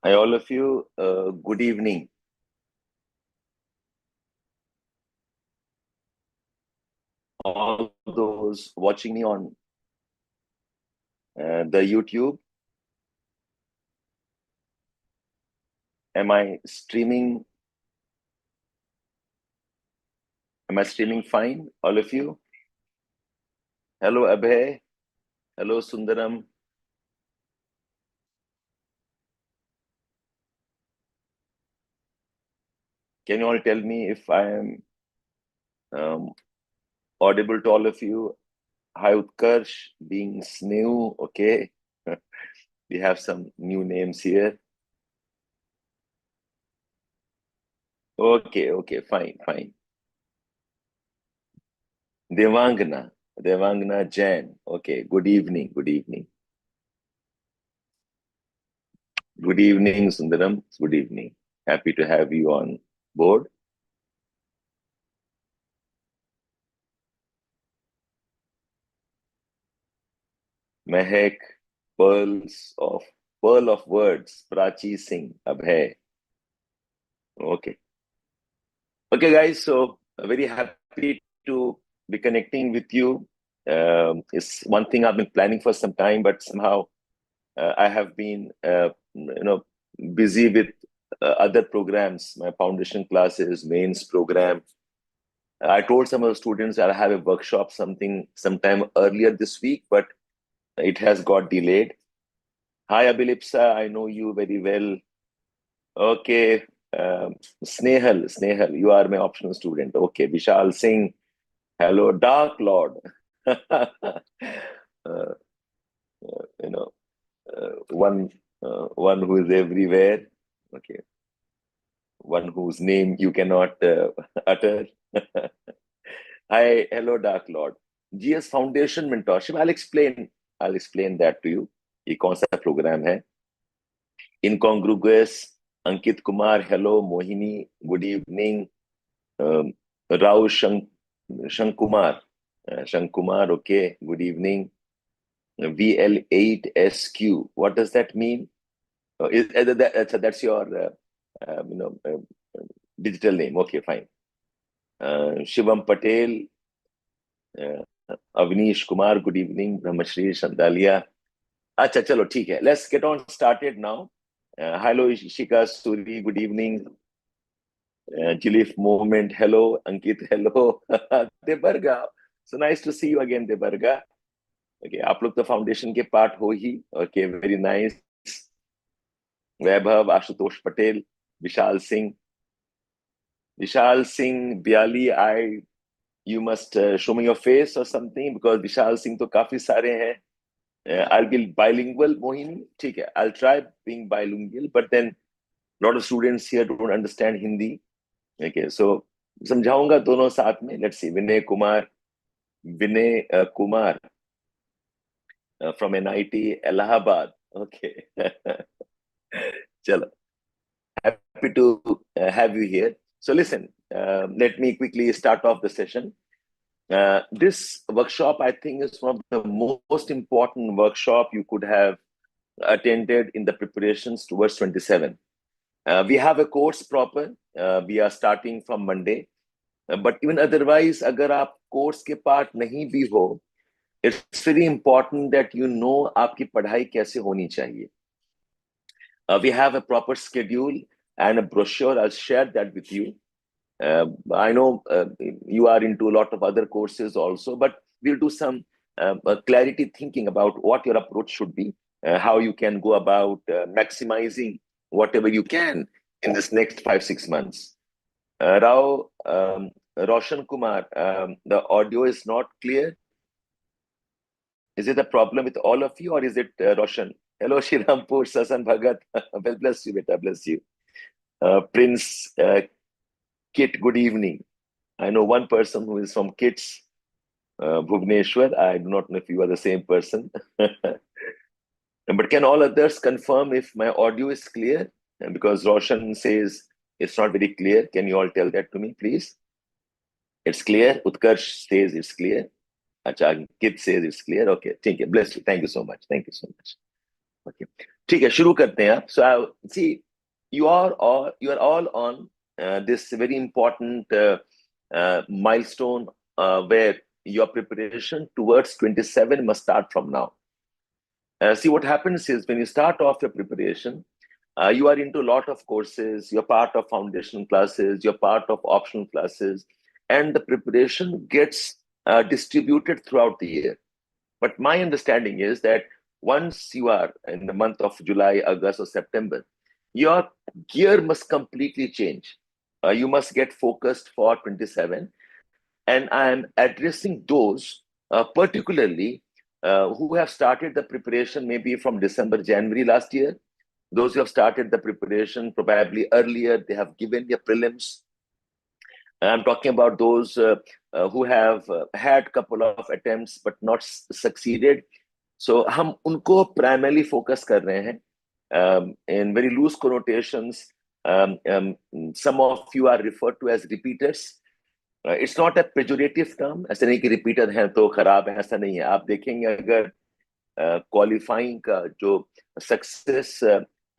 Hi, all of you. Good evening. All those watching me on the YouTube. Am I streaming? Am I streaming fine? All of you. Hello, Abhay. Hello, Sundaram. Can you all tell me if I am audible to all of you? Hi, Utkarsh, being Sneu. Okay. We have some new names here. Okay, fine. Devangna Jain. Okay, good evening. Good evening, Sundaram. Good evening. Happy to have you on board. Mehek, Pearl of Words, Prachi Singh, Abhay. Okay. Okay, guys. So very happy to be connecting with you. It's one thing I've been planning for some time, but somehow I have been, busy with other programs, my foundation classes, mains program. I told some of the students I'll have a workshop sometime earlier this week, but it has got delayed. Hi, Abilipsa. I know you very well. Okay. Snehal, you are my optional student. Okay. Vishal Singh. Hello, Dark Lord. uh, you know, one who is everywhere. Okay. One whose name you cannot utter. Hi, hello, Dark Lord. GS Foundation Mentorship. I'll explain that to you. ये कौन सा program है? Incongruous. Ankit Kumar, hello. Mohini, good evening. Rao Shankumar. Shankumar, okay. Good evening. VL8SQ. What does that mean? That's your digital name. Okay, fine. Shivam Patel. Avnish Kumar, good evening. Brahmashri Shandalia. अच्छा चलो ठीक है. Let's get on started now. Hello Ishika Suri, good evening. Jilif Movement, hello. Ankit, hello. Debarga, so nice to see you again, Debarga. Okay, आप लोग तो foundation के part हो ही. Okay, very nice. Vaibhav, Ashutosh Patel, Vishal Singh ब्याली. You must show me your face or something because Vishal Singh तो काफी सारे हैं. I'll be bilingual, Mohini. ठीक है, I'll try being bilingual, but then a lot of students here don't understand Hindi. Okay, so समझाऊंगा दोनों साथ में. Let's see. Vinay Kumar from NIT Allahabad. Okay. Chalo. Happy to have you here. So listen, let me quickly start off the session. This workshop, I think, is one of the most important workshop you could have attended in the preparations towards 27. We have a course proper. We are starting from Monday. But even otherwise, अगर आप course के part नहीं भी हो, it's very important that you know आपकी पढ़ाई कैसे होनी चाहिए. We have a proper schedule and a brochure. I'll share that with you. I know you are into a lot of other courses also, but we'll do some clarity thinking about what your approach should be, how you can go about maximizing whatever you can in this next 5-6 months. Rao, Roshan Kumar, the audio is not clear. Is it a problem with all of you or is it Roshan? Hello, Shirampur, Sasan Bhagat. Well, bless you, beta, bless you. Prince Kit, good evening. I know one person who is from Kits, Bhubaneswar. I do not know if you are the same person. But can all others confirm if my audio is clear? Because Roshan says it's not very clear. Can you all tell that to me, please? It's clear. Utkarsh says it's clear. Acha, Kit says it's clear. Okay, thank you. Bless you. Thank you so much. Thank you so much. Okay. ठीक है, शुरू करते हैं आप. So see, you are all on this very important milestone where your preparation towards 27 must start from now. See, what happens is when you start off your preparation, you are into a lot of courses, you're part of foundation classes, you're part of optional classes, and the preparation gets distributed throughout the year. But my understanding is that once you are in the month of July, August, or September, your gear must completely change. You must get focused for 27. And I am addressing those particularly who have started the preparation maybe from December, January last year. Those who have started the preparation probably earlier, they have given their prelims. I'm talking about those who have had a couple of attempts but not succeeded. So हम उनको primarily focus कर रहे हैं. In very loose connotations, some of you are referred to as repeaters. It's not a pejorative term. ऐसा नहीं कि repeater हैं तो खराब है, ऐसा नहीं है. आप देखेंगे अगर qualifying का जो success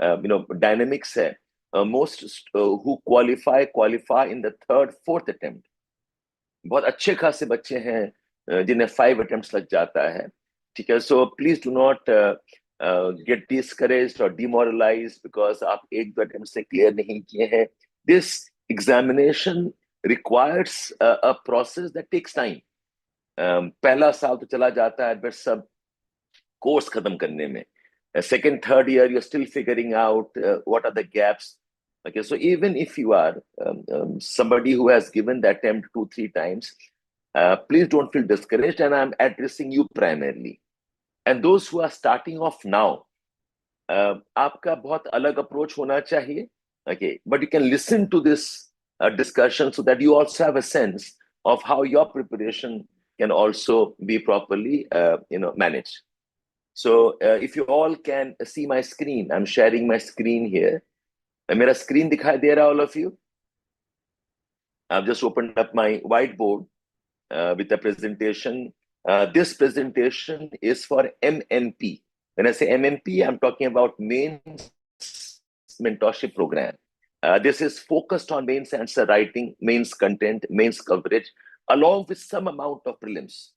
dynamics है, most who qualify in the third, fourth attempt. बहुत अच्छे खासे बच्चे हैं जिन्हें 5 attempts लग जाता है. ठीक है, so please do not get discouraged or demoralized because आप 1-2 attempts से clear नहीं किए हैं. This examination requires a process that takes time. पहला साल तो चला जाता है बस सब कोर्स खत्म करने में. Second, third year, you're still figuring out what are the gaps. Okay, so even if you are somebody who has given the attempt 2-3 times, please don't feel discouraged, and I'm addressing you primarily. And those who are starting off now, आपका बहुत अलग approach होना चाहिए. Okay, but you can listen to this discussion so that you also have a sense of how your preparation can also be properly managed. So if you all can see my screen, I'm sharing my screen here. मेरा screen दिखाई दे रहा all of you? I've just opened up my whiteboard with a presentation. This presentation is for MMP. When I say MMP, I'm talking about Mains Mentorship Program. This is focused on mains answer writing, mains content, mains coverage, along with some amount of prelims.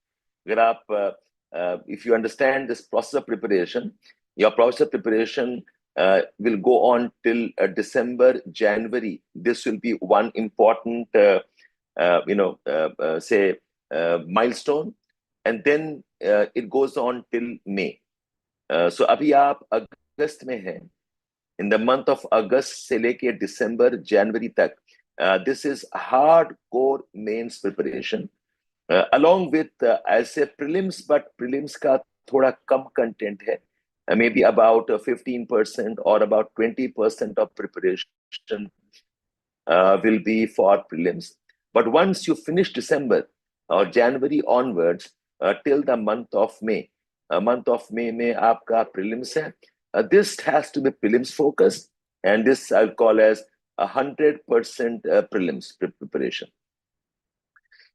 If you understand this process of preparation, your process of preparation will go on till December, January. This will be one important, milestone, and then it goes on till May. So अभी आप अगस्त में हैं. In the month of August से लेके December, January तक, this is hardcore mains preparation. Along with, I'll say prelims, but prelims का थोड़ा कम content है. Maybe about 15% or about 20% of preparation will be for prelims. But once you finish December or January onwards till the month of May, में आपका prelims है. This has to be prelims focused, and this I'll call as 100% prelims preparation.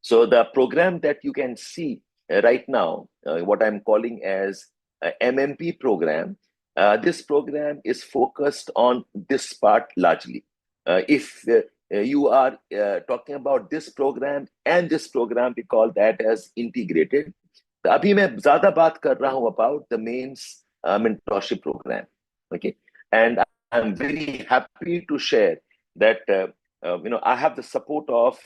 So the program that you can see right now, what I'm calling as MMP program, this program is focused on this part largely. If you are talking about this program and this program, we call that as integrated. अभी मैं ज़्यादा बात कर रहा हूँ about the mains mentorship program. Okay, and I'm very happy to share that I have the support of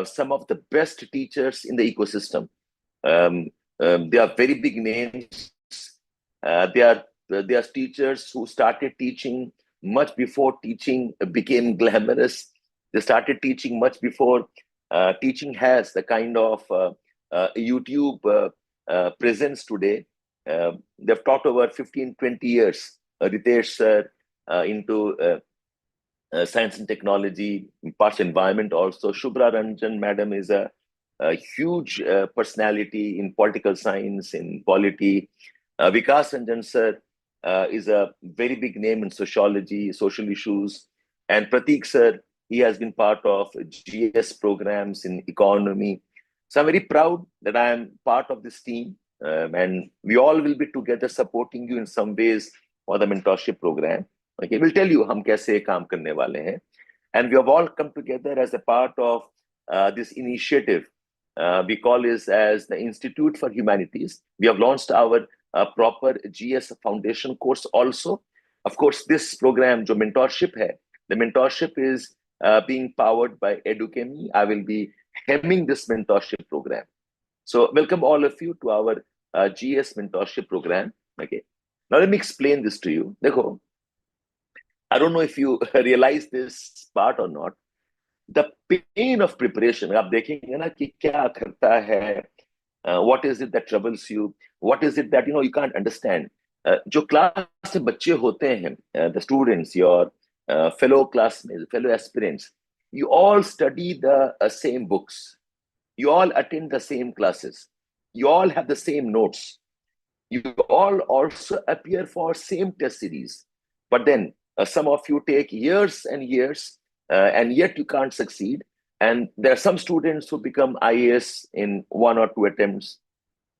some of the best teachers in the ecosystem. They are very big names. They are teachers who started teaching much before teaching became glamorous. They started teaching much before teaching has the kind of YouTube presence today. They've taught over 15-20 years. Ritesh Sir into science and technology, parts environment also. Shubhra Ranjan Madam is a huge personality in political science, in polity. Vikas Ranjan Sir is a very big name in sociology, social issues. And Prateek Sir, he has been part of GS programs in economy. So I'm very proud that I am part of this team, and we all will be together supporting you in some ways for the mentorship program. Okay, we'll tell you हम कैसे काम करने वाले हैं. And we have all come together as a part of this initiative. We call this as the Institute for Humanities. We have launched our proper GS Foundation course also. Of course, this program, जो mentorship है, the mentorship is being powered by Edukemy. I will be hemming this mentorship program. So welcome all of you to our GS Mentorship Program. Okay. Now let me explain this to you. देखो, I don't know if you realize this part or not. The pain of preparation, आप देखेंगे ना कि क्या करता है, what is it that troubles you, what is it that you can't understand. जो class से बच्चे होते हैं, the students, your fellow classmates, fellow aspirants, you all study the same books, you all attend the same classes, you all have the same notes, you all also appear for same test series, but then some of you take years and years, and yet you can't succeed. And there are some students who become IAS in 1 or 2 attempts.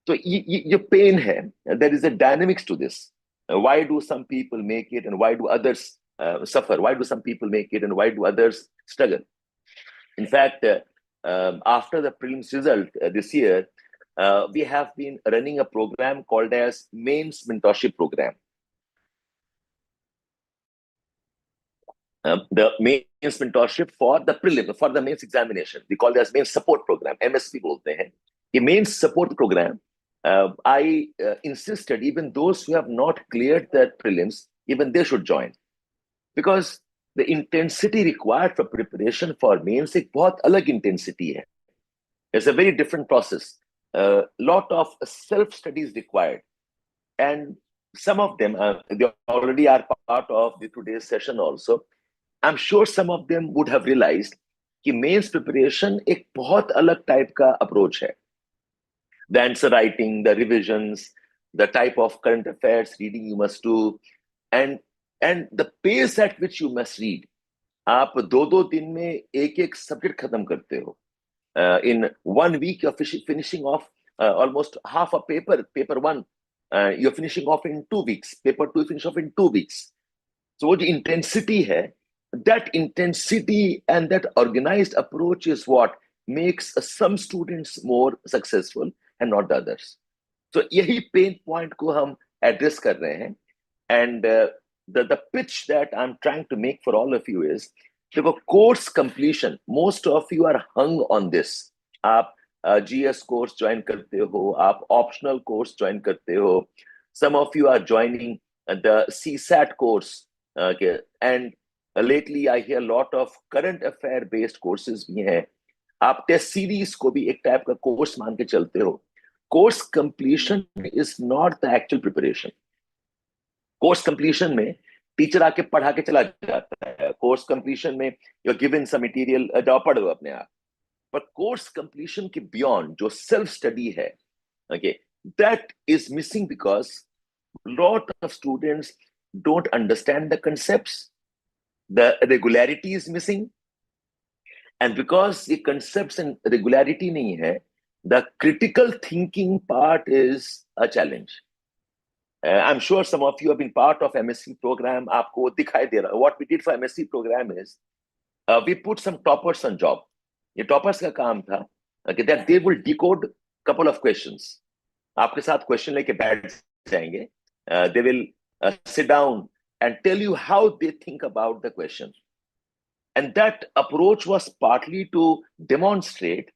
So your pain hai, there is a dynamics to this. Why do some people make it and why do others suffer? Why do some people make it and why do others struggle? In fact, after the prelims result this year, we have been running a program called as Mains Mentorship Program. The mains mentorship for the prelim, for the mains examination. We call it as mains support program, MSP बोलते हैं. The mains support program, I insisted even those who have not cleared the prelims, even they should join. Because the intensity required for preparation for mains एक बहुत अलग intensity है. It's a very different process. Lot of self-studies required. And some of them, they already are part of the today's session also. I'm sure some of them would have realized कि mains preparation एक बहुत अलग type का approach है. The answer writing, the revisions, the type of current affairs reading you must do, and the pace at which you must read. आप 2-2 दिन में एक सब्जेक्ट खत्म करते हो. In 1 week you're finishing off almost half a paper. Paper 1 you're finishing off in 2 weeks. Paper 2 you finish off in 2 weeks. So वो जो intensity है, that intensity and that organized approach is what makes some students more successful and not the others. So यही pain point को हम address कर रहे हैं. And the pitch that I'm trying to make for all of you is, देखो, course completion, most of you are hung on this. आप GS course join करते हो, आप optional course join करते हो. Some of you are joining the CSAT course. Okay, and lately I hear a lot of current affair based courses भी हैं. आप test series को भी एक टाइप का कोर्स मान के चलते हो. Course completion is not the actual preparation. Course completion में टीचर आके पढ़ा के चला जाता है. कोर्स कंप्लीशन में you are given some material, जाओ पढ़ो अपने आप. पर कोर्स कंप्लीशन के बियॉन्ड जो सेल्फ स्टडी है, okay, that is missing because lot of students don't understand the concepts. The regularity is missing. And because the concepts and regularity nahi hai, the critical thinking part is a challenge. I'm sure some of you have been part of MSc program. Aapko dikhai de raha. What we did for MSc program is, we put some toppers on job. Ye toppers ka kaam tha, okay, that they will decode couple of questions. Aapke saath question leke baith jayenge. They will sit down and tell you how they think about the question. And that approach was partly to demonstrate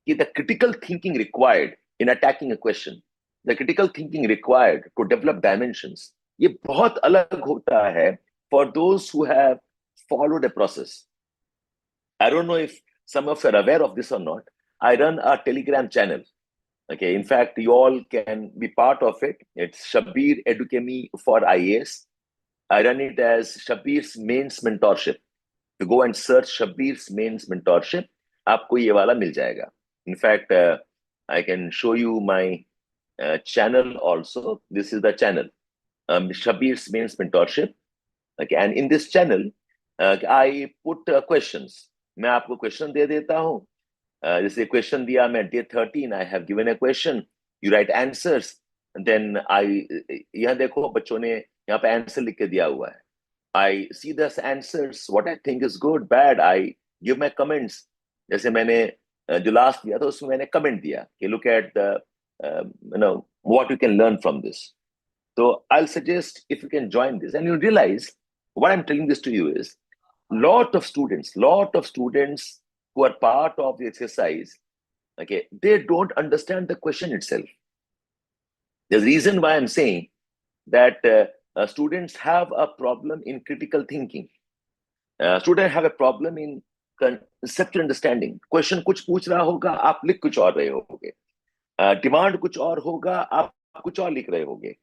the critical thinking required in attacking a question, the critical thinking required to develop dimensions. ये बहुत अलग होता है for those who have followed a process. I don't know if some of you are aware of this or not. I run a Telegram channel. Okay, in fact, you all can be part of it. It's Shabbir Edukemy for IAS. I run it as Shabbir Mains Mentorship. You go and search Shabbir Mains Mentorship, आपको ये वाला मिल जाएगा. In fact, I can show you my channel also. This is the channel, Shabbir Mains Mentorship. Okay, and in this channel, I put questions. मैं आपको question दे देता हूँ. जैसे question दिया मैं day 13, I have given a question, you write answers, then I, यहाँ देखो बच्चों ने यहाँ पे आंसर लिख के दिया हुआ है. I see the answers, what I think is good, bad. I give my comments. जैसे मैंने जो लास्ट दिया था उसमें मैंने कमेंट दिया कि look at the what you can learn from this. So I'll suggest if you can join this, and you'll realize what I'm telling this to you is lot of students who are part of the exercise, okay, they don't understand the question itself. The reason why I'm saying that students have a problem in critical thinking. Students have a problem in conceptual understanding. Question कुछ पूछ रहा होगा, आप लिख कुछ और रहे होगे. Demand कुछ और होगा, आप कुछ और लिख रहे होगे.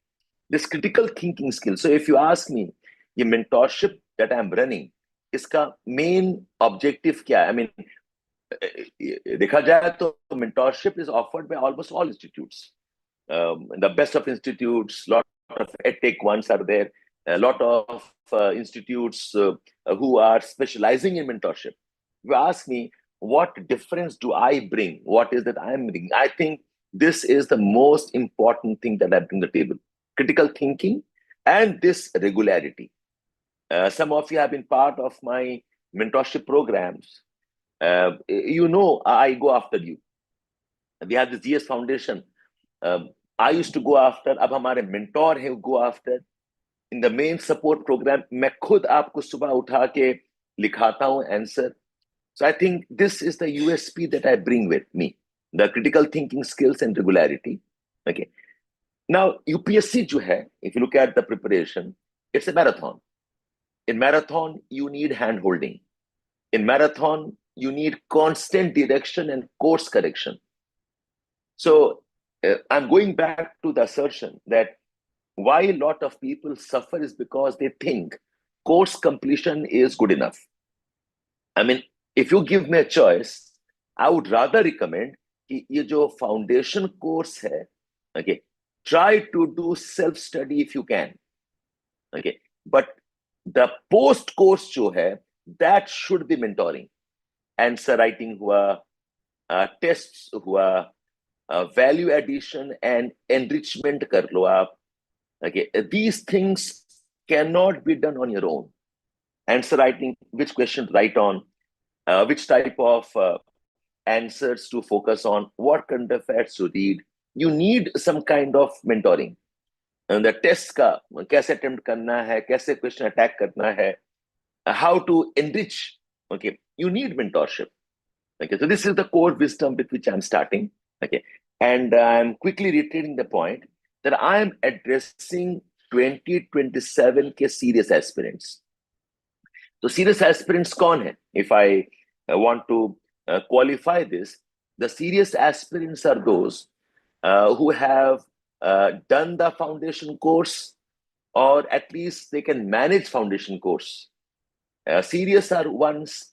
This critical thinking skill. So if you ask me, ये mentorship that I'm running, इसका main objective क्या है? I mean, देखा जाए तो mentorship is offered by almost all institutes. The best of institutes, lot of edtech ones are there, a lot of institutes who are specializing in mentorship. You ask me, what difference do I bring? What is that I'm bringing? I think this is the most important thing that I bring to the table. Critical thinking and this regularity. Some of you have been part of my mentorship programs. I go after you. We have the GS Foundation. I used to go after, अब हमारे mentor हैं go after. In the main support program, मैं खुद आपको सुबह उठा के लिखाता हूँ answer. So I think this is the USP that I bring with me, the critical thinking skills and regularity. Okay. Now UPSC जो है, if you look at the preparation, it's a marathon. In marathon, you need hand holding. In marathon, you need constant direction and course correction. So I'm going back to the assertion that why a lot of people suffer is because they think course completion is good enough. I mean, if you give me a choice, I would rather recommend कि ये जो foundation course है, okay, try to do self-study if you can, okay, but the post course जो है, that should be mentoring. Answer writing हुआ, tests हुआ, value addition and enrichment कर लो आप. Okay, these things cannot be done on your own. Answer writing, which question to write on, which type of answers to focus on, what kind of facts to read. You need some kind of mentoring. And the tests का कैसे attempt करना है, कैसे question attack करना है, how to enrich. Okay, you need mentorship. Okay, so this is the core wisdom with which I'm starting. Okay, and I'm quickly reiterating the point that I am addressing 2027 के serious aspirants. So serious aspirants कौन है? If I want to qualify this, the serious aspirants are those who have done the foundation course, or at least they can manage foundation course. Serious are ones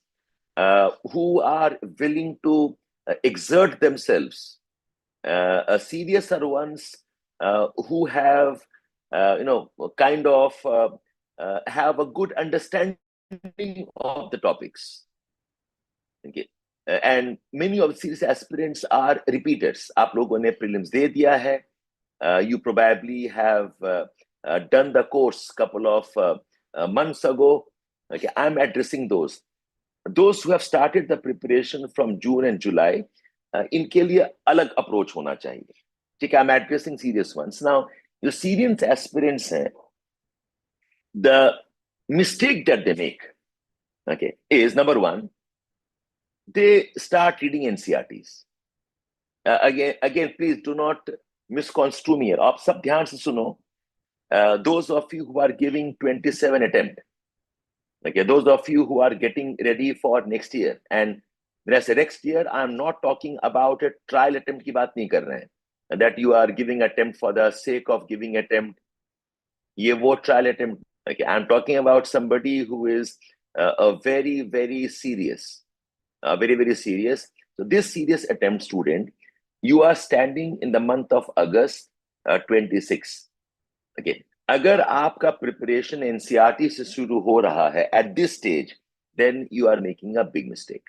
who are willing to exert themselves. Serious are ones who have, kind of have a good understanding of the topics. Okay. And many of the serious aspirants are repeaters. आप लोगों ने prelims दे दिया है. You probably have done the course couple of months ago. Okay, I'm addressing those. Those who have started the preparation from June and July, इनके लिए अलग approach होना चाहिए. ठीक है, I'm addressing serious ones. Now, your serious aspirants हैं, the mistake that they make, okay, is number one, they start reading NCRTs. Again, please do not misconstrue me here. आप सब ध्यान से सुनो. Those of you who are giving 27 attempt, okay, those of you who are getting ready for next year, and when I say next year, I'm not talking about a trial attempt की बात नहीं कर रहे हैं, that you are giving attempt for the sake of giving attempt. ये वो trial attempt. Okay, I'm talking about somebody who is a very, very serious, very, very serious. So this serious attempt student, you are standing in the month of August 26. Okay, अगर आपका preparation NCRT से शुरू हो रहा है at this stage, then you are making a big mistake.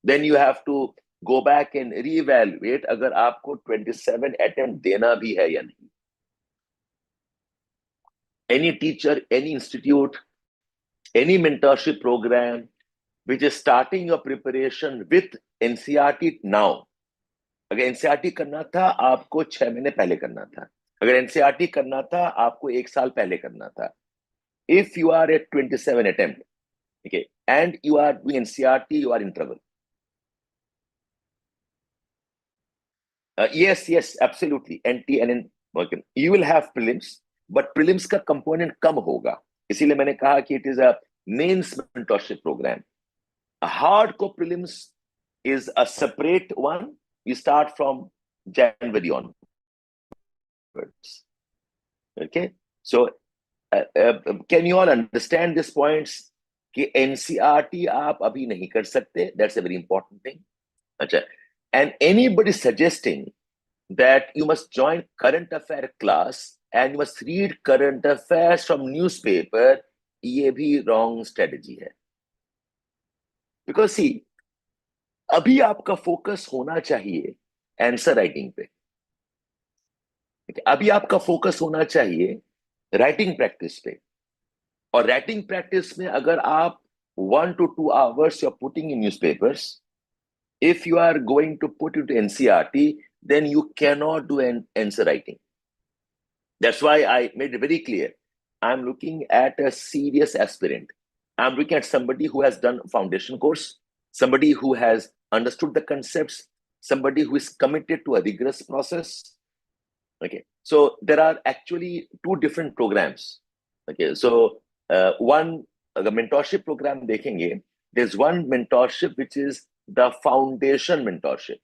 Then you have to go back and reevaluate अगर आपको 27 attempt देना भी है या नहीं. any teacher, any institute, any mentorship program which is starting your preparation with NCERT now. अगर NCERT करना था आपको 6 महीने पहले करना था, अगर एनसीईआरटी करना था आपको 1 साल पहले करना था. If you are at 27 attempt, okay, and you are doing NCERT, you are in trouble. Yes, absolutely. NT and okay. You will have prelims, but prelims का component कम होगा. इसीलिए मैंने कहा कि it is a mains mentorship program. A hardcore prelims is a separate one. You start from January onwards. Okay, so can you all understand these points? कि NCERT आप अभी नहीं कर सकते. That's a very important thing. अच्छा, and anybody suggesting that you must join current affair class and you must read current affairs from newspaper, ये भी wrong strategy है. Because see, अभी आपका फोकस होना चाहिए आंसर राइटिंग पे. अभी आपका फोकस होना चाहिए राइटिंग प्रैक्टिस पे. और राइटिंग प्रैक्टिस में अगर आप 1 to 2 hours you're putting in newspapers, if you are going to put into NCERT, then you cannot do an answer writing. That's why I made it very clear. I'm looking at a serious aspirant. I'm looking at somebody who has done foundation course, somebody who has understood the concepts, somebody who is committed to a rigorous process. Okay, so there are actually 2 different programs. Okay, so one the mentorship program देखेंगे, there's one mentorship which is the foundation mentorship.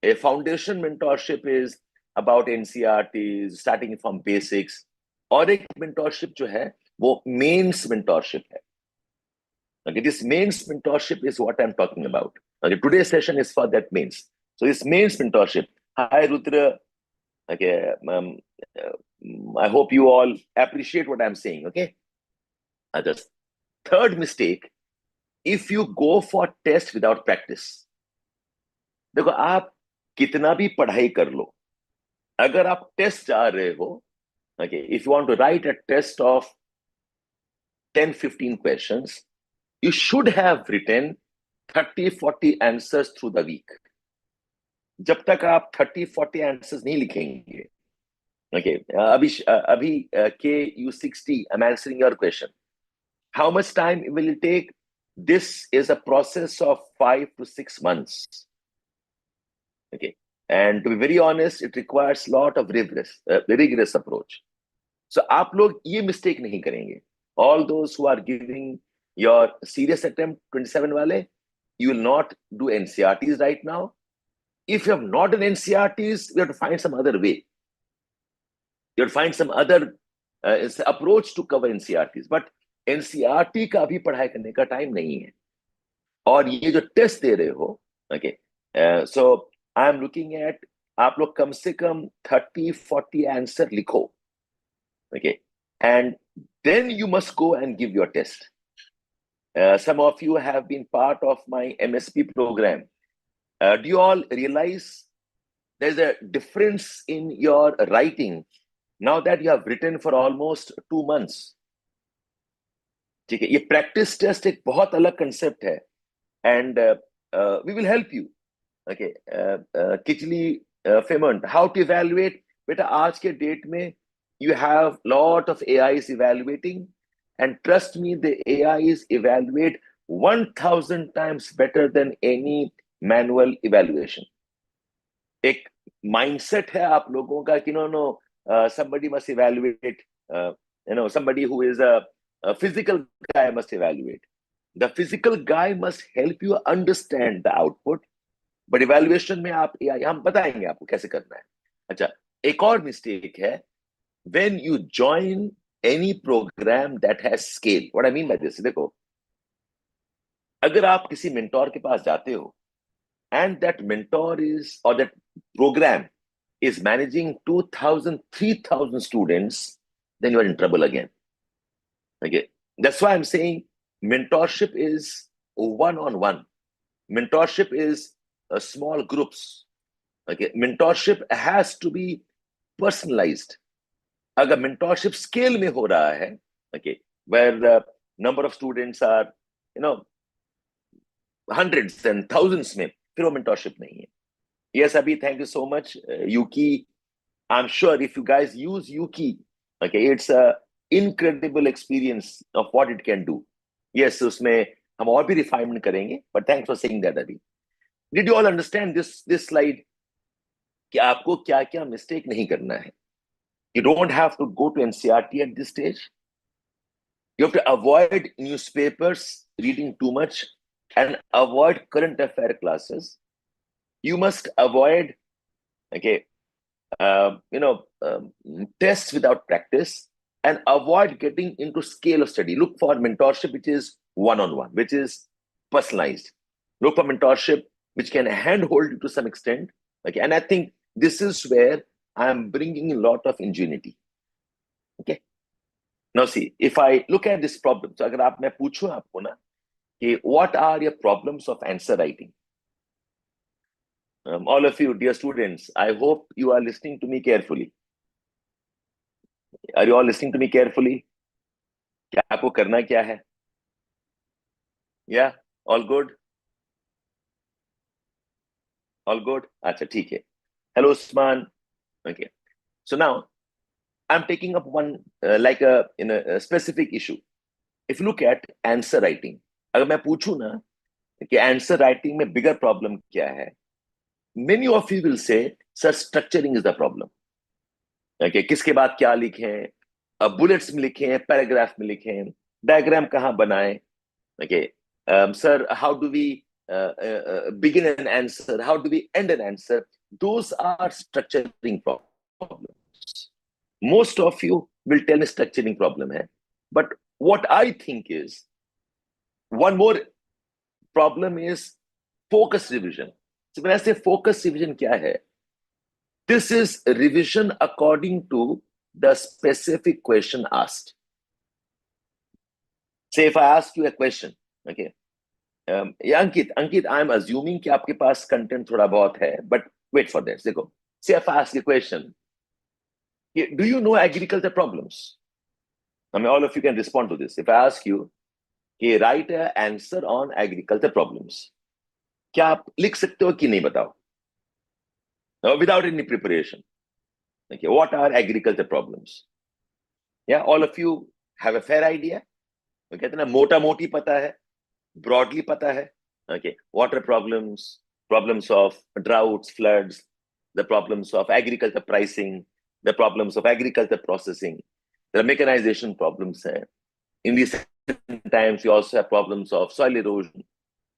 A foundation mentorship is about NCERT, starting from basics. और एक mentorship जो है वो mains mentorship है. Okay, this mains mentorship is what I'm talking about. Okay, today's session is for that mains. So this mains mentorship. Hi Rudra. Okay, I hope you all appreciate what I'm saying. Okay. The third mistake, if you go for test without practice. देखो आप कितना भी पढ़ाई कर लो, अगर आप test जा रहे हो, okay, if you want to write a test of 10-15 questions, you should have written 30-40 answers through the week. जब तक आप 30-40 answers नहीं लिखेंगे, okay, अभी KU60, I'm answering your question. How much time will it take? This is a process of 5 to 6 months. Okay, and to be very honest, it requires a lot of rigorous approach. So आप लोग ये mistake नहीं करेंगे. All those who are giving your serious attempt 27 वाले, you will not do NCERTs right now. If you have not done NCERTs, you have to find some other way. You have to find some other approach to cover NCERTs. But NCERT का अभी पढ़ाई करने का time नहीं है. और ये जो टेस्ट दे रहे हो, okay, so I am looking at आप लोग कम से कम 30-40 आंसर लिखो, okay, and then you must go and give your test. Some of you have been part of my MSP program. Do you all realize there's a difference in your writing now that you have written for almost 2 months? ठीक है, ये practice test एक बहुत अलग concept है, and we will help you. Okay, Kichli Femont, how to evaluate? बेटा आज के डेट में you have lot of AIs evaluating, and trust me, the AIs evaluate 1000 times better than any manual evaluation. एक mindset है आप लोगों का कि no, somebody must evaluate, somebody who is a physical guy must evaluate. The physical guy must help you understand the output, but evaluation में आप AI हम बताएंगे आपको कैसे करना है. अच्छा, एक और mistake है, when you join any program that has scale. What I mean by this, देखो, अगर आप किसी mentor के पास जाते हो, and that mentor is, or that program is managing 2,000-3,000 students, then you are in trouble again. Okay, that's why I'm saying mentorship is one-on-one. Mentorship is small groups. Okay, mentorship has to be personalized. अगर mentorship scale में हो रहा है, okay, where number of students are hundreds and thousands में, फिर वो mentorship नहीं है. Yes Abhi, thank you so much. Yuki, I am sure if you guys use Yuki, okay, it's a incredible experience of what it can do. Yes, उसमें हम और भी refinement करेंगे, but thanks for saying that Abhi. Did you all understand this slide कि आपको क्या क्या mistake नहीं करना है? You don't have to go to NCRT at this stage. You have to avoid newspapers, reading too much, and avoid current affair classes. You must avoid, okay, tests without practice, and avoid getting into scale of study. Look for mentorship which is one-on-one, which is personalized. Look for mentorship which can handhold you to some extent. Okay, and I think this is where I am bringing a lot of ingenuity. Okay. Now see, if I look at this problem, so अगर आप मैं पूछूं आपको ना कि what are your problems of answer writing? All of you, dear students, I hope you are listening to me carefully. Are you all listening to me carefully? क्या आपको करना क्या है? Yeah, all good? All good? अच्छा, ठीक है. Hello, Usman. Okay. So now I'm taking up one like a specific issue. If you look at answer writing, अगर मैं पूछूं ना कि answer writing में bigger problem क्या है? Many of you will say, sir, structuring is the problem. Okay, किसके बाद क्या लिखें, बुलेट्स में लिखें, पैराग्राफ में लिखें, डायग्राम कहाँ बनाएं. Okay, sir, how do we begin an answer? How do we end an answer? Those are structuring problems. Most of you will tell me structuring problem है, but what I think is one more problem is focus revision. So when I say focus revision क्या है? This is revision according to the specific question asked. Say if I ask you a question, okay, Ankit, I'm assuming कि आपके पास content थोड़ा बहुत है, but wait for this. देखो, say if I ask you a question, do you know agriculture problems? I mean, all of you can respond to this. If I ask you, write an answer on agriculture problems, क्या आप लिख सकते हो कि नहीं बताओ? Without any preparation. Okay, what are agriculture problems? Yeah, all of you have a fair idea. वो कहते हैं ना, मोटा मोटी पता है, broadly पता है. Okay, water problems, problems of droughts, floods, the problems of agriculture pricing, the problems of agriculture processing, the mechanization problems. In recent times, we also have problems of soil erosion.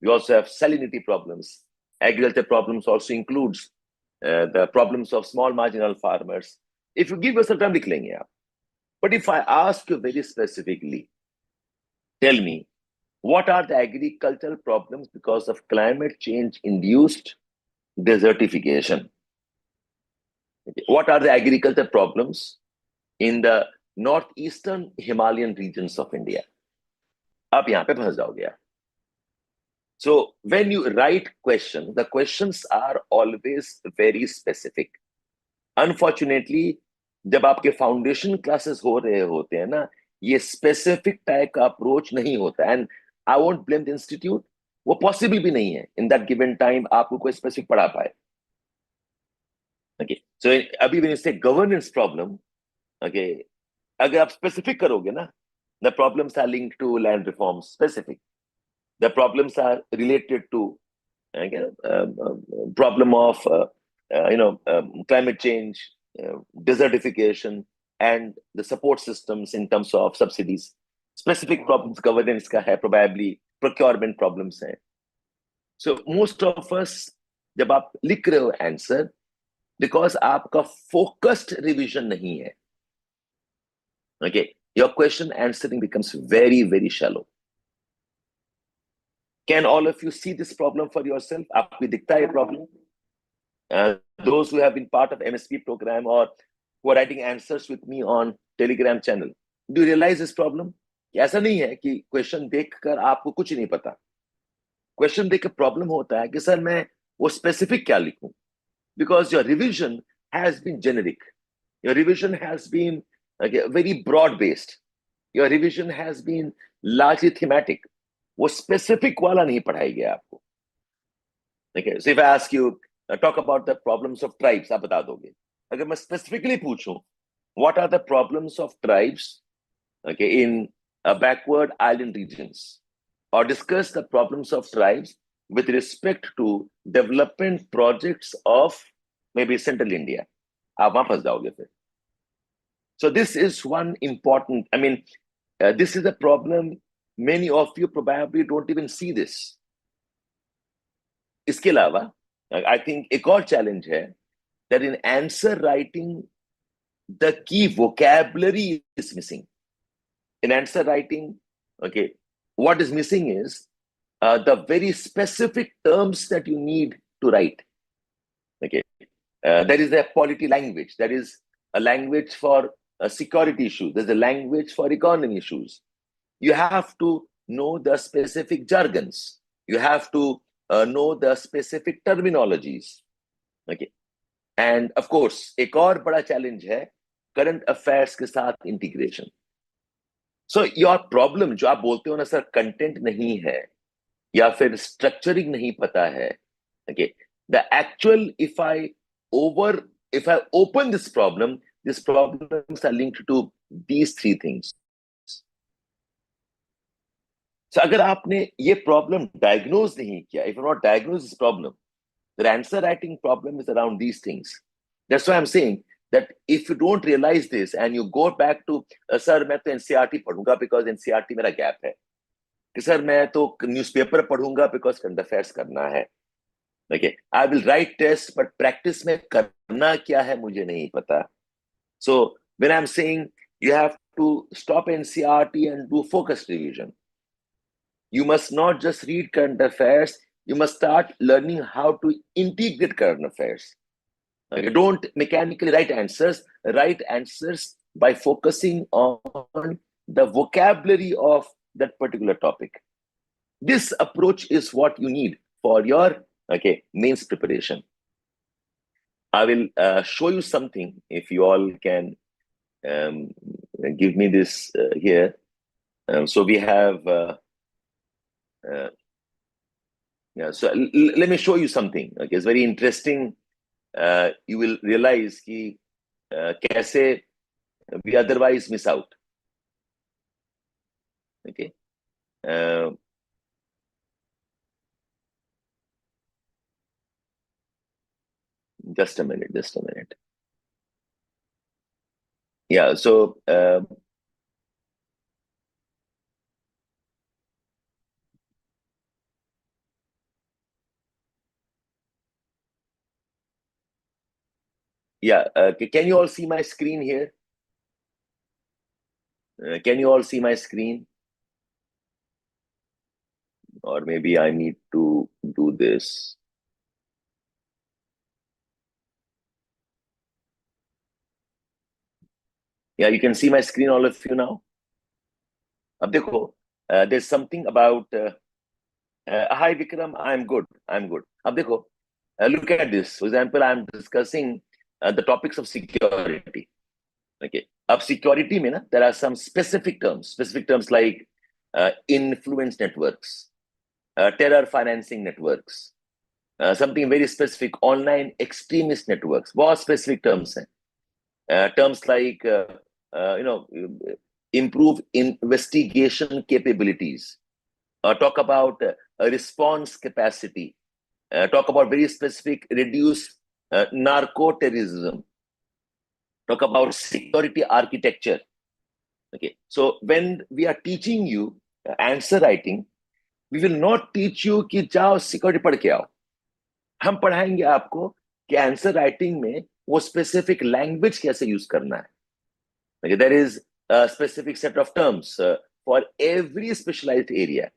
We also have salinity problems. Agriculture problems also includes the problems of small marginal farmers. If you give us a term, लिख लेंगे आप. But if I ask you very specifically, tell me, what are the agricultural problems because of climate change induced desertification? What are the agricultural problems in the northeastern Himalayan regions of India? आप यहाँ पे फंस जाओगे आप. So when you write questions, the questions are always very specific. Unfortunately, जब आपके foundation classes हो रहे होते हैं ना, ये स्पेसिफिक टाइप का अप्रोच नहीं होता. And I won't blame the institute, वो पॉसिबल भी नहीं है इन दैट गिवन टाइम आपको कोई स्पेसिफिक पढ़ा पाए. ओके, सो अभी when you say governance problem, okay, अगर आप स्पेसिफिक करोगे ना, the problems are linked to land reform specific, the problems are related to problem of climate change, desertification, and the support systems in terms of subsidies. Specific problems governance का है, probably procurement problems हैं. So most of us, जब आप लिख रहे हो answer, because आपका focused revision नहीं है, okay, your question answering becomes very, very shallow. Can all of you see this problem for yourself? आपको दिखता है problem? Those who have been part of MSP program or who are writing answers with me on Telegram channel, do you realize this problem? ऐसा नहीं है कि question देखकर आपको कुछ नहीं पता. क्वेश्चन देखकर प्रॉब्लम होता है कि सर मैं वो स्पेसिफिक क्या लिखूं, because your revision has been generic, your revision has been okay, very broad based. Your revision has been largely thematic. वो specific वाला नहीं पढ़ाई गया आपको. Okay, so if I ask you talk about the problems of tribes, आप बता दोगे. अगर मैं specifically पूछूं what are the problems of tribes, okay, in backward island regions, or discuss the problems of tribes with respect to development projects of maybe central India, आप वहां फंस जाओगे फिर. So this is one important, I mean, this is a problem. Many of you probably don't even see this. इसके अलावा I think एक और challenge है that in answer writing the key vocabulary is missing. In answer writing, okay, what is missing is the very specific terms that you need to write. Okay, there is a polity language, there is a language for security issues, there's a language for economy issues. You have to know the specific jargons, you have to know the specific terminologies. Okay, and of course एक और बड़ा challenge है current affairs के साथ integration. So your problem जो आप बोलते हो ना सर कंटेंट नहीं है या फिर स्ट्रक्चरिंग नहीं पता है, okay, the actual if I open this problem, these problems are linked to these three things. So अगर आपने ये problem diagnose नहीं किया, if you not diagnose this problem, the answer writing problem is around these things. That's why I'm saying that if you don't realize this and you go back to sir मैं तो NCERT पढ़ूंगा because NCERT मेरा gap है, कि sir मैं तो newspaper पढ़ूंगा because current affairs करना है. Okay, I will write test but practice में करना क्या है मुझे नहीं पता. So when I'm saying you have to stop NCERT and do focused revision, you must not just read current affairs, you must start learning how to integrate current affairs. Okay, don't mechanically write answers by focusing on the vocabulary of that particular topic. This approach is what you need for your mains preparation. I will show you something, if you all can give me this here. So we have so let me show you something. Okay, it's very interesting. You will realize कि कैसे we otherwise miss out. Okay, just a minute. Yeah, so yeah, can you all see my screen here? Can you all see my screen? Or maybe I need to do this. Yeah, you can see my screen, all of you now. अब देखो, there's something about hi Vikram, I'm good. अब देखो, look at this. For example, I'm discussing the topics of security. Okay, अब security में ना, there are some specific terms like influence networks, terror financing networks, something very specific, online extremist networks. बहुत specific terms हैं. Terms like improve investigation capabilities, talk about response capacity, talk about very specific reduce narco-terrorism, talk about security architecture. Okay, so when we are teaching you answer writing, we will not teach you कि जाओ security पढ़ के आओ. हम पढ़ाएंगे आपको कि answer writing में वो specific language कैसे use करना है. Okay, there is a specific set of terms for every specialized area.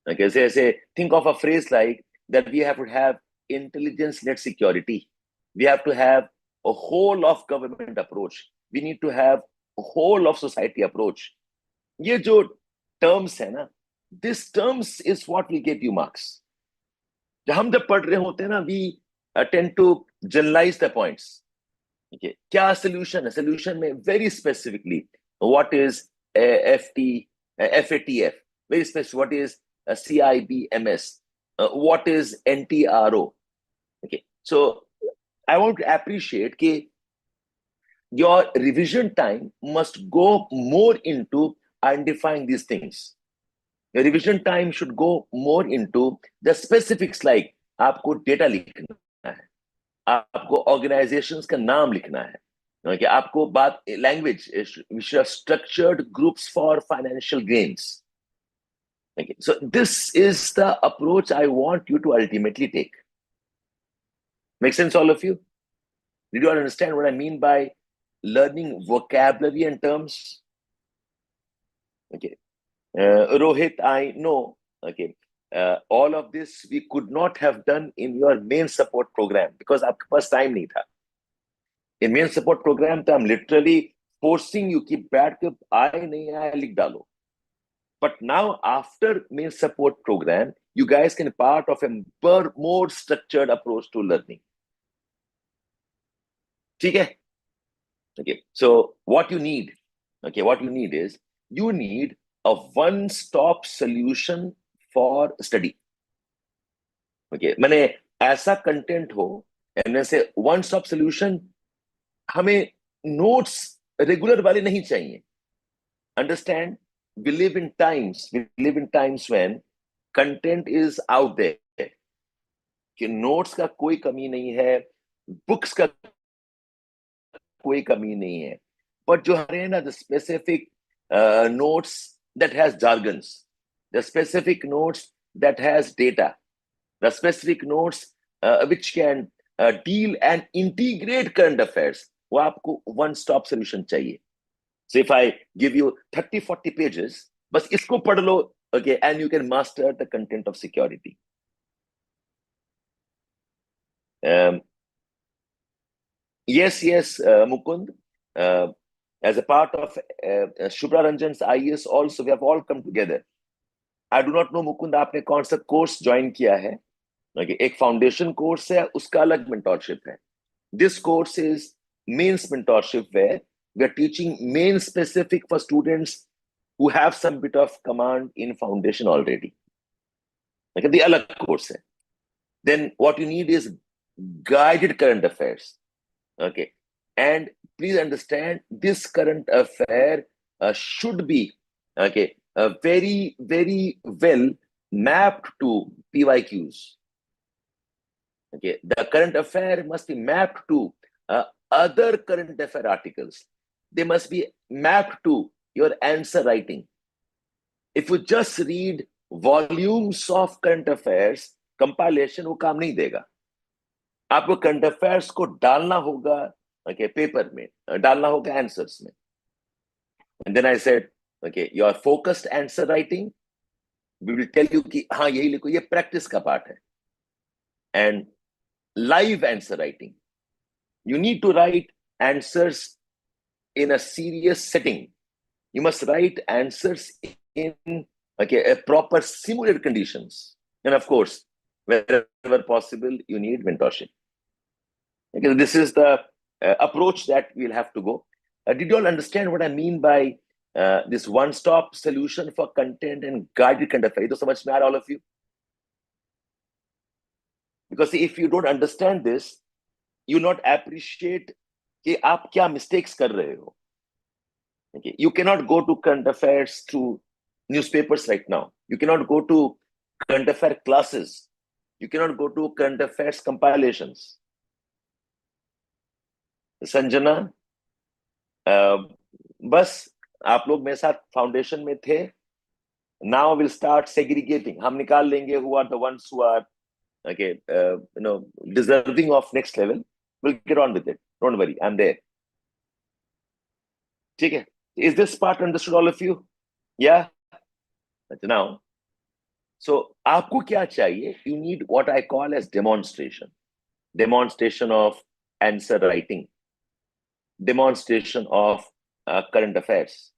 Okay, say think of a phrase like that we have to have intelligence-led security. We have to have a whole of government approach. We need to have a whole of society approach. ये जो terms है ना, this terms is what will get you marks. जब हम जब पढ़ रहे होते हैं ना, we tend to generalize the points. Okay, क्या solution है? Solution में very specifically, what is FT, FATF? Very specific. What is CIBMS? What is NTRO? Okay, so I want to appreciate that your revision time must go more into identifying these things. Your revision time should go more into the specifics, like आपको data लिखना है, आपको organizations का नाम लिखना है, okay, आपको बात language, which are structured groups for financial gains. Okay, so this is the approach I want you to ultimately take. Make sense, all of you? Did you all understand what I mean by learning vocabulary and terms? Okay. Rohit, I know, okay, all of this we could not have done in your main support program because आपके पास time नहीं था. In main support program, I'm literally forcing you कि बैठ के आए नहीं आए लिख डालो. But now after main support program, you guys can part of a more structured approach to learning. ठीक है? Okay, so what you need is you need a one-stop solution for study. Okay, मैंने ऐसा content हो, एमने से one stop solution, हमें notes regular वाले नहीं चाहिए. Understand, we live in times when content is out there, कि नोट्स का कोई कमी नहीं है, बुक्स का कोई कमी नहीं है, but जो है ना, the specific notes that has jargons, the specific notes that has data, the specific notes which can deal and integrate current affairs, वो आपको one stop solution चाहिए. So if I give you 30-40 pages, बस इसको पढ़ लो, okay, and you can master the content of security. Yes, Mukund. As a part of Shubhra Ranjan's IES also, we have all come together. I do not know, Mukund, आपने कौन सा course join किया है? Okay, एक foundation course है, उसका अलग mentorship है. This course is mains mentorship, where we are teaching main specific for students who have some bit of command in foundation already. Okay, the अलग course है. Then what you need is guided current affairs. Okay, and please understand, this current affair should be, okay, very, very well mapped to PYQs. Okay, the current affair must be mapped to other current affair articles. They must be mapped to your answer writing. If you just read volumes of current affairs, compilation वो काम नहीं देगा. आपको current affairs को डालना होगा, okay, paper में, डालना होगा आंसर्स में. And then I said, okay, your focused answer writing, we will tell you कि हाँ यही लिखो, ये प्रैक्टिस का पार्ट है. And live answer writing, you need to write answers in a serious setting. You must write answers in, okay, a proper simulated conditions. And of course, wherever possible, you need mentorship. Okay, this is the approach that we'll have to go. Did you all understand what I mean by this one-stop solution for content and guided current affairs? तो समझ में आ रहा, all of you? Because if you don't understand this, you not appreciate कि आप क्या mistakes कर रहे हो. Okay, you cannot go to current affairs through newspapers right now. You cannot go to current affair classes. You cannot go to current affairs compilations. Sanjana, बस आप लोग मेरे साथ फाउंडेशन में थे. Now we'll start segregating. हम निकाल लेंगे who are the ones who are, okay, deserving of next level. We'll get on with it. Don't worry, I'm there. ठीक है? Is this part understood, all of you? Yeah. Now, so आपको क्या चाहिए? You need what I call as demonstration of answer writing, demonstration of current affairs.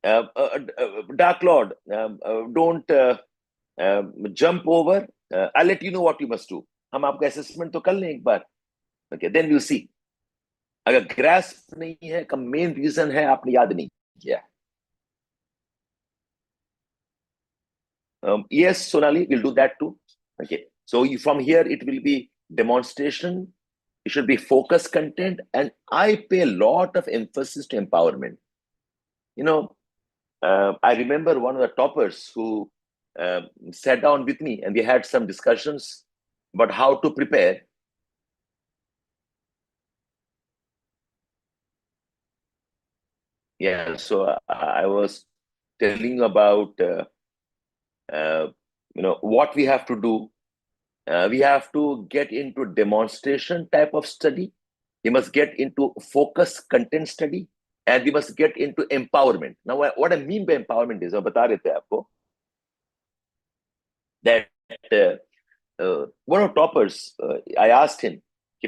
Dark Lord, don't jump over. I'll let you know what you must do. हम आपका assessment तो कर लें एक बार, okay, then will see. अगर grasp नहीं है का मेन रीजन है आपने याद नहीं किया। Yes, Sonali, we'll do that too. Okay. So from here, it will be demonstration. It should be focus content. And I pay a lot of emphasis to empowerment. You know, I remember one of the toppers who sat down with me and we had some discussions about how to prepare. Yeah. So I was telling you about, what we have to do. We have to get into demonstration type of study. We must get into focus content study, and we must get into empowerment. Now, what I mean by empowerment is, बता रहे थे आपको that one of toppers, I asked him,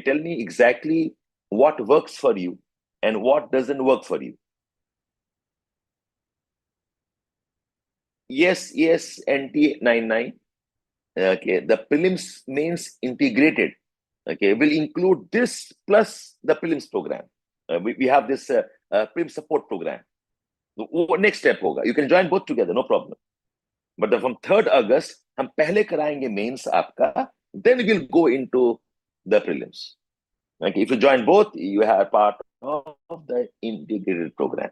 tell me exactly what works for you and what doesn't work for you. Yes, NT99. Okay, the prelims mains integrated, okay, will include this plus the prelims program. We have this prelim support program. Next step hoga. You can join both together, no problem. But from 3rd August, हम पहले कराएंगे mains आपका, then we will go into the prelims. Okay, if you join both, you have part of the integrated program.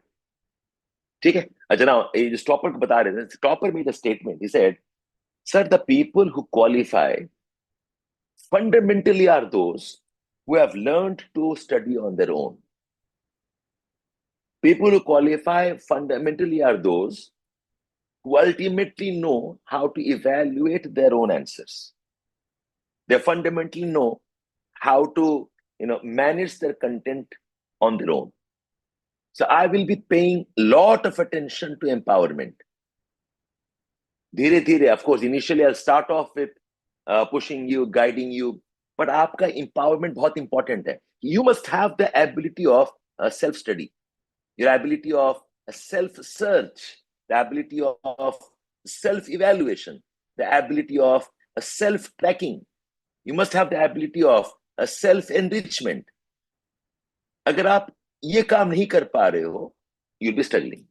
ठीक है? अच्छा, now ये stopper को बता रहे थे. Stopper made a statement. He said, "Sir, the people who qualify fundamentally are those who have learned to study on their own. People who qualify fundamentally are those who ultimately know how to evaluate their own answers. They fundamentally know how to, manage their content on their own. So I will be paying a lot of attention to empowerment. Dheere dheere, of course, initially I'll start off with pushing you, guiding you, but आपका empowerment बहुत important है. You must have the ability of self-study, your ability of self-search, the ability of self-evaluation, the ability of self-tracking. You must have the ability of self-enrichment. अगर आप ये काम नहीं कर पा रहे हो, you'll be struggling.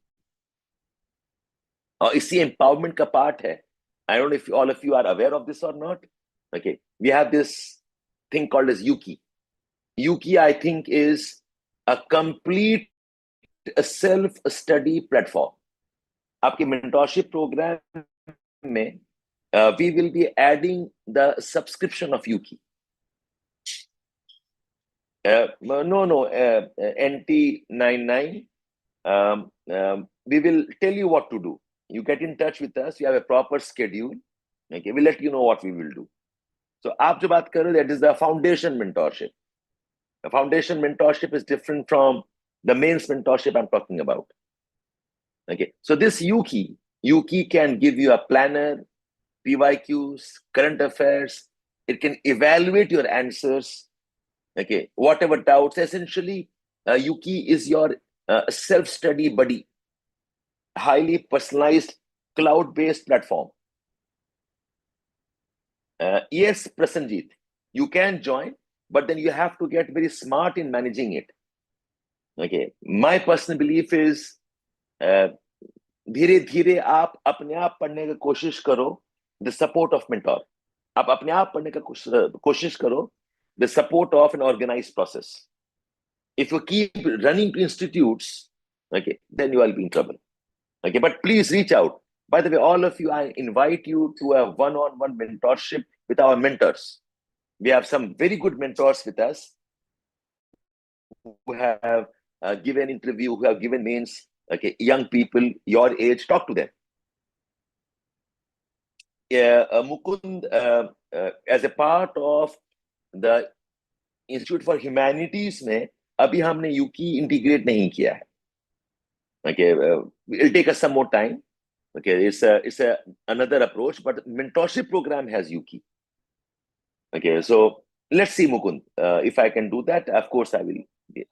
और इसी empowerment का part है. I don't know if all of you are aware of this or not. Okay, we have this thing called as UKI. UKI, I think, is a complete self-study platform. आपके mentorship program में we will be adding the subscription of UKI. No, NT99. We will tell you what to do. You get in touch with us. You have a proper schedule. Okay, we'll let you know what we will do. So, आप जो बात कर रहे हो, that is the foundation mentorship. The foundation mentorship is different from the mains mentorship I'm talking about. Okay, so this UKI can give you a planner, PYQs, current affairs. It can evaluate your answers. Okay, whatever doubts. Essentially, UKI is your self-study buddy, highly personalized cloud-based platform. Yes, Prasanjit, you can join, but then you have to get very smart in managing it. Okay, my personal belief is धीरे धीरे आप अपने आप पढ़ने की कोशिश करो, the support of mentor. आप अपने आप पढ़ने का कोशिश करो, the support of an organized process. If you keep running to institutes, okay, then you will be in trouble. Okay, but please reach out. By the way, all of you, I invite you to a one-on-one mentorship with our mentors. We have some very good mentors with us who have given interview, who have given mains. Okay, young people, your age, talk to them. Mukund, as a part of the Institute for Humanities में अभी हमने यूकी integrate नहीं किया है. Okay, it'll take us some more time. Okay, it's another approach, but mentorship program has UKI. Okay, so let's see, Mukund, if I can do that, of course I will.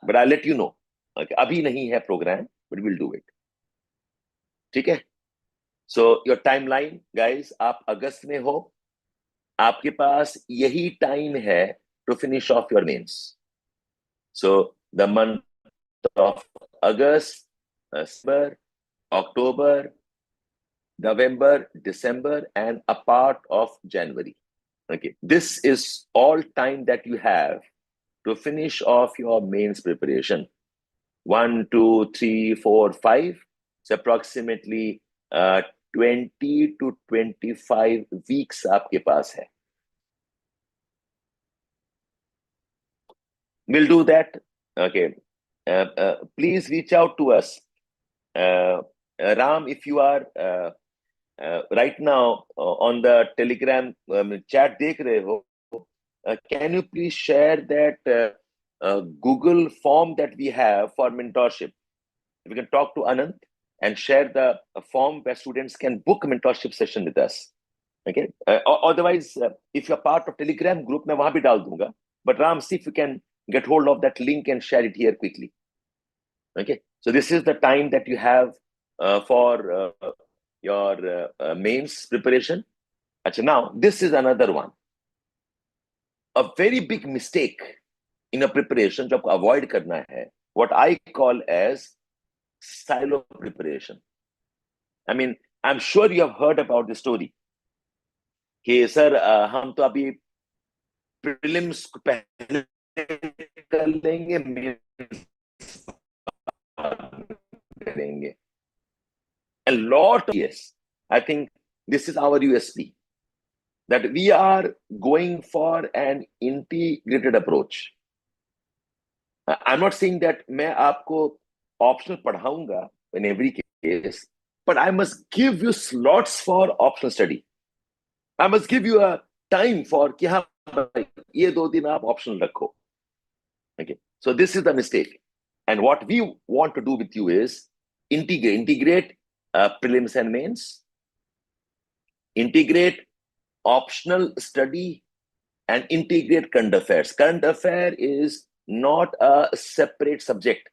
But I'll let you know. Okay, अभी नहीं है program, but we'll do it. ठीक है? So your timeline, guys, आप अगस्त में हो. आपके पास यही टाइम है to finish off your mains. So the month of August, September, October, November, December, and a part of January. Okay, this is all time that you have to finish off your mains preparation. 1, 2, 3, 4, 5. It's approximately 20 to 25 weeks आपके पास है. We'll do that. Okay. Please reach out to us. Ram, if you are right now on the Telegram chat देख रहे हो, can you please share that Google form that we have for mentorship? We can talk to Anand and share the form where students can book mentorship session with us. Okay. Otherwise, if you're part of Telegram group, मैं वहां भी डाल दूंगा. But Ram, see if you can get hold of that link and share it here quickly. Okay. So this is the time that you have for your mains preparation. Achha, now, this is another one. A very big mistake in a preparation, जो आपको avoid करना है, what I call as silo preparation. I mean, I'm sure you have heard about the story. कि sir हम तो अभी prelims को पहले कर लेंगे, करेंगे. A lot of, yes, I think this is our USP, that we are going for an integrated approach. I'm not saying that मैं आपको optional पढ़ाऊंगा in every case, but I must give you slots for optional study. I must give you a time for कि हाँ ये 2 दिन आप optional रखो. Okay, so this is the mistake, and what we want to do with you is integrate prelims and mains, integrate optional study, and integrate current affairs. Current affair is not a separate subject.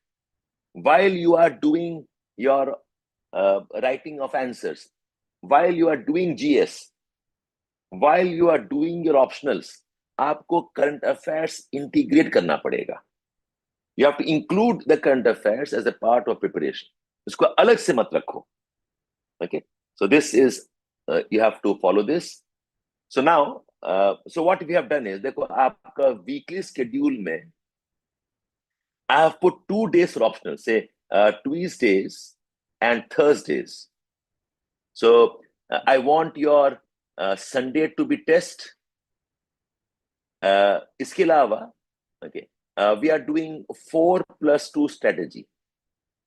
While you are doing your writing of answers, while you are doing GS, while you are doing your optionals, आपको current affairs integrate करना पड़ेगा. You have to include the current affairs as a part of preparation. इसको अलग से मत रखो. Okay, so this is you have to follow this. So now, so what we have done is, देखो आपका weekly schedule में I have put 2 days for optional, say Tuesdays and Thursdays. So I want your Sunday to be test. इसके अलावा, okay, we are doing 4+2 strategy.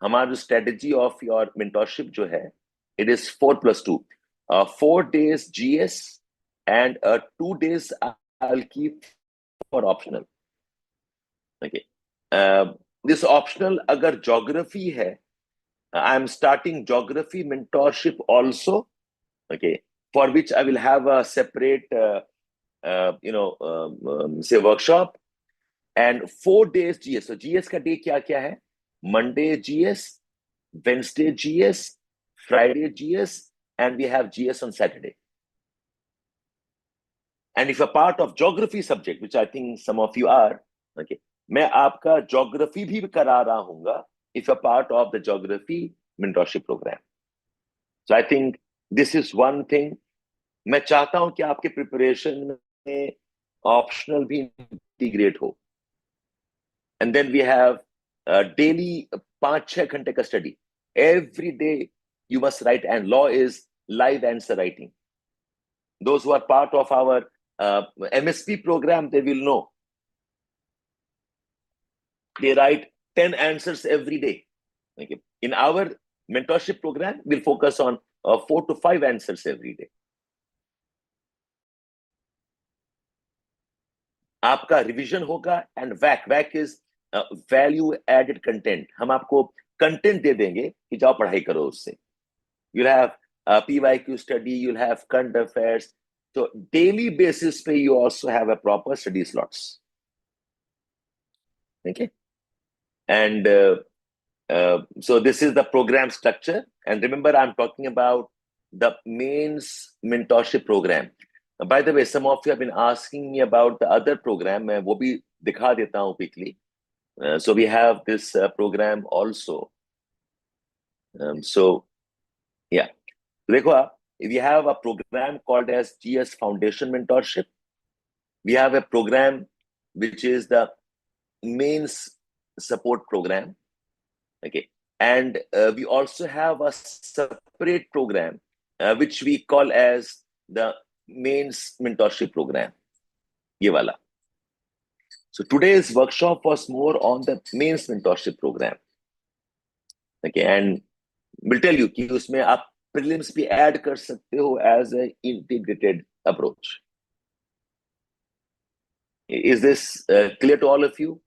हमारा जो strategy of your mentorship जो है, it is 4+2. 4 days GS and 2 days I'll keep for optional. Okay. This optional, agar geography hai, I'm starting geography mentorship also. Okay, for which I will have a separate, say workshop, and 4 days GS. So GS ka day kya hai? Monday GS, Wednesday GS, Friday GS, and we have GS on Saturday. And if you're part of geography subject, which I think some of you are, okay, मैं आपका geography भी करा रहा हूँगा if you're part of the geography mentorship program. So I think this is one thing. मैं चाहता हूँ कि आपके preparation में optional भी integrate हो. And then we have daily 5-6 घंटे का study. Every day you must write, and law is live answer writing. Those who are part of our MSP program, they will know. They write 10 answers every day. Okay. In our mentorship program, we'll focus on 4 to 5 answers every day. आपका revision होगा, and WAC is value added content. हम आपको content दे देंगे कि जाओ पढ़ाई करो उससे. You'll have PYQ study, you'll have current affairs. So daily basis पे you also have a proper study slots. Okay. And so this is the program structure. And remember, I'm talking about the mains mentorship program. By the way, some of you have been asking me about the other program. मैं वो भी दिखा देता हूँ quickly. So we have this program also. So yeah, देखो आप, we have a program called as GS Foundation Mentorship. We have a program which is the Mains Support Program. Okay, and we also have a separate program which we call as the Mains Mentorship Program. ये वाला. So today's workshop was more on the Mains Mentorship Program. Okay, and we'll tell you कि उसमें आप prelims भी add कर सकते हो as an integrated approach. Is this clear to all of you?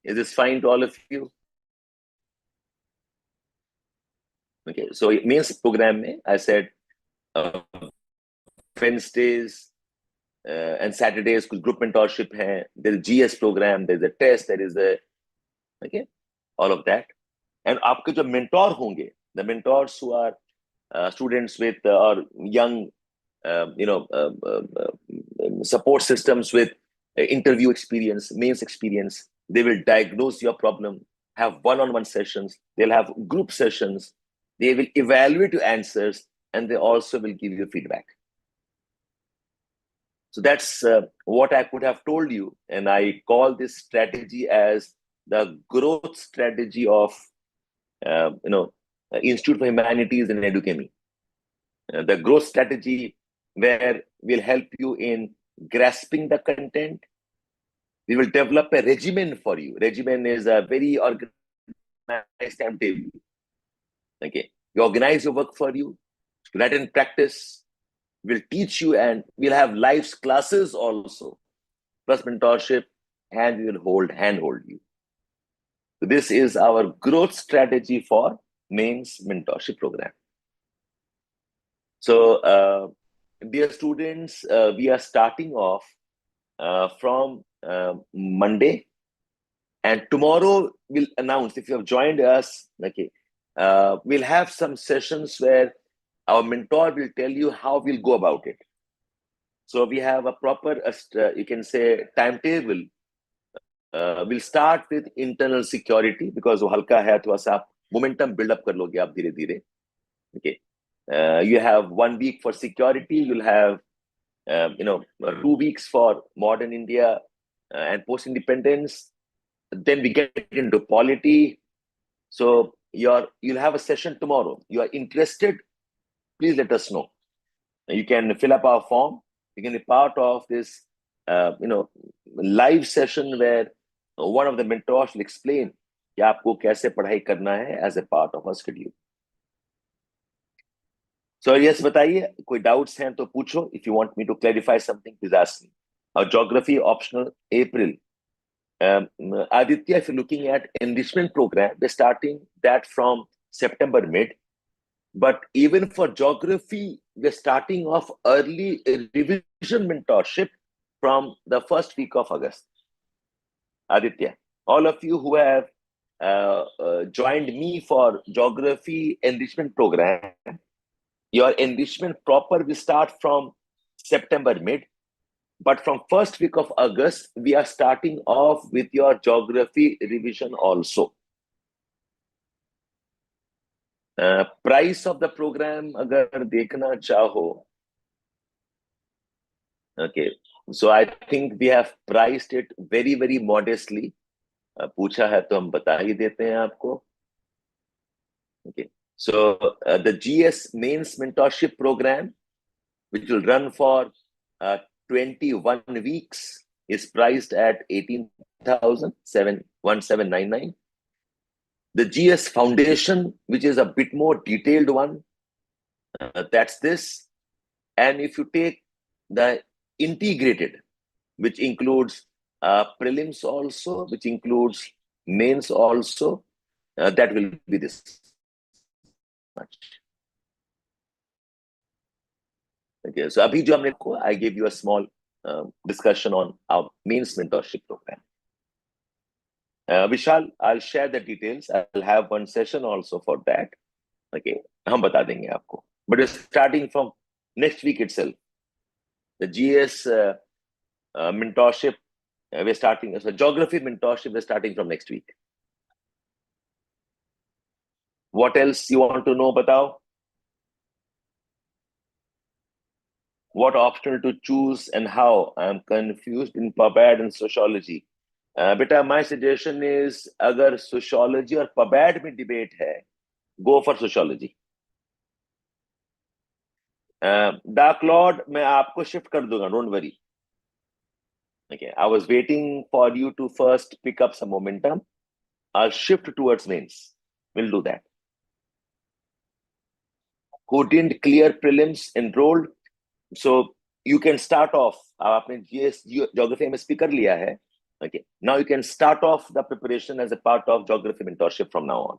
Is this fine to all of you? Okay, so Mains program में I said Wednesdays and Saturdays कुछ group mentorship है. There's a GS program, there's a test, there is a okay, all of that. And आपके जो mentor होंगे, the mentors who are students with or young, support systems with interview experience, mains experience, they will diagnose your problem, have one-on-one sessions, they'll have group sessions, they will evaluate your answers, and they also will give you feedback. So that's what I could have told you, and I call this strategy as the growth strategy of Institute for Humanities and Edukemy. The growth strategy where we'll help you in grasping the content. We will develop a regimen for you. Regimen is a very organized timetable. Okay, we organize your work for you, write and practice. We'll teach you, and we'll have live classes also, plus mentorship, and we will handhold you. So this is our growth strategy for Mains Mentorship Program. So, dear students, we are starting off from Monday, and tomorrow we'll announce, if you have joined us, okay, we'll have some sessions where our mentor will tell you how we'll go about it. So we have a proper, you can say, timetable. We'll start with internal security because वो हल्का है, थोड़ा सा momentum build up कर लोगे आप धीरे धीरे. Okay, you have 1 week for security. You'll have 2 weeks for modern India and post-independence. Then we get into polity. So you'll have a session tomorrow. You are interested, please let us know. You can fill up our form. You can be part of this live session where one of the mentors will explain कि आपको कैसे पढ़ाई करना है as a part of our schedule. So yes, बताइए, कोई doubts हैं तो पूछो. If you want me to clarify something, please ask me. Our geography optional April. Aditya, if you're looking at enrichment program, we're starting that from September mid. But even for geography, we're starting off early revision mentorship from the first week of August. Aditya, all of you who have joined me for geography enrichment program, your enrichment proper will start from September mid, but from first week of August, we are starting off with your geography revision also. Price of the program, अगर देखना चाहो, okay, so I think we have priced it very, very modestly. पूछा है तो हम बता ही देते हैं आपको. Okay, so the GS Mains Mentorship Program, which will run for 21 weeks, is priced at 18,1799. The GS Foundation, which is a bit more detailed one, that's this. And if you take the integrated, which includes prelims also, which includes mains also, that will be this much. Okay, so abhi jo humne ko, I gave you a small discussion on our mains mentorship program. Vishal, I'll share the details. I'll have one session also for that. Okay, हम बता देंगे आपको. But it's starting from next week itself. The GS mentorship, we're starting. So geography mentorship, we're starting from next week. What else you want to know, batao? What optional to choose and how? I'm confused in PubAd and sociology. Beta, my suggestion is, agar sociology or PubAd mein debate hai, go for sociology. Dark Lord, मैं आपको shift कर दूंगा, don't worry. Okay, I was waiting for you to first pick up some momentum. I'll shift towards mains. We'll do that. Who didn't clear prelims enrolled? So you can start off. आपने GS geography MSP कर लिया है. Okay, now you can start off the preparation as a part of geography mentorship from now on.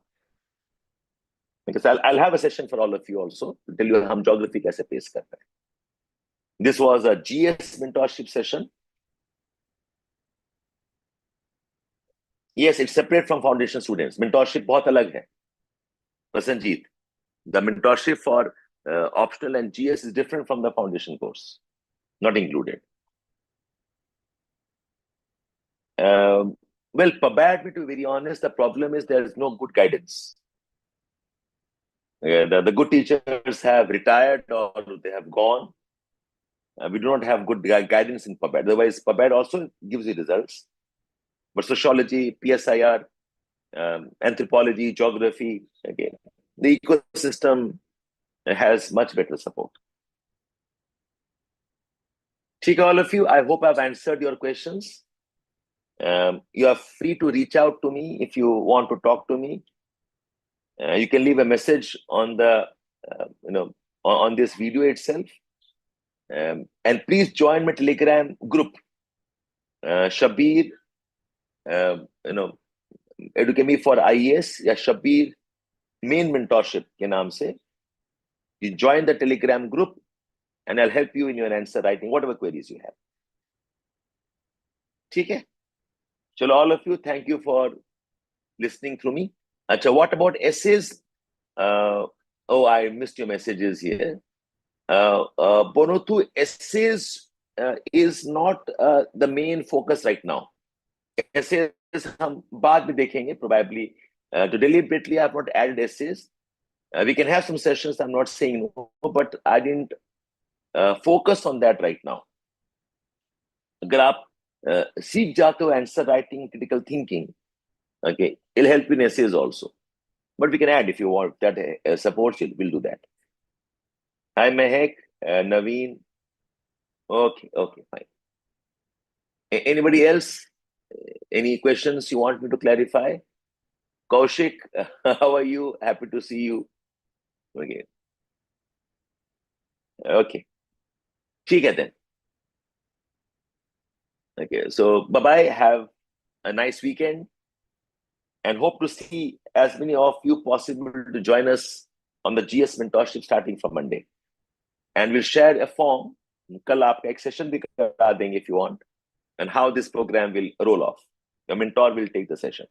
Because I'll have a session for all of you also to tell you हम geography कैसे face कर रहे हैं. This was a GS mentorship session. Yes, it's separate from foundation students. Mentorship बहुत अलग है. Prasanjit, the mentorship for optional and GS is different from the foundation course, not included. Well, PubAd, to be very honest, the problem is there is no good guidance. The good teachers have retired or they have gone. We do not have good guidance in PubAd. Otherwise, PubAd also gives you results. But sociology, PSIR, anthropology, geography, again, the ecosystem has much better support. Take all of you, I hope I've answered your questions. You are free to reach out to me if you want to talk to me. You can leave a message on the, on this video itself. And please join my Telegram group. Shabbir, Edukemy for IAS, या Shabbir Mains Mentorship के नाम से. You join the Telegram group and I'll help you in your answer writing, whatever queries you have. ठीक है? Chalo, all of you, thank you for listening through me. Acha, what about essays? Oh, I missed your messages here. Bonothu, essays is not the main focus right now. Essays हम बाद में देखेंगे probably. To deliberately, I have not added essays. We can have some sessions, I'm not saying no, but I didn't focus on that right now. अगर आप सीख जाते हो answer writing, critical thinking, okay, it'll help you in essays also. But we can add if you want that support, we'll do that. Hi, Mehek, Naveen. Okay, fine. Anybody else? Any questions you want me to clarify? Kaushik, how are you? Happy to see you again. Okay. ठीक है then. Okay, so bye-bye. Have a nice weekend and hope to see as many of you possible to join us on the GS mentorship starting from Monday. And we'll share a form. कल आपका एक session भी करा देंगे if you want, and how this program will roll off. Your mentor will take the session.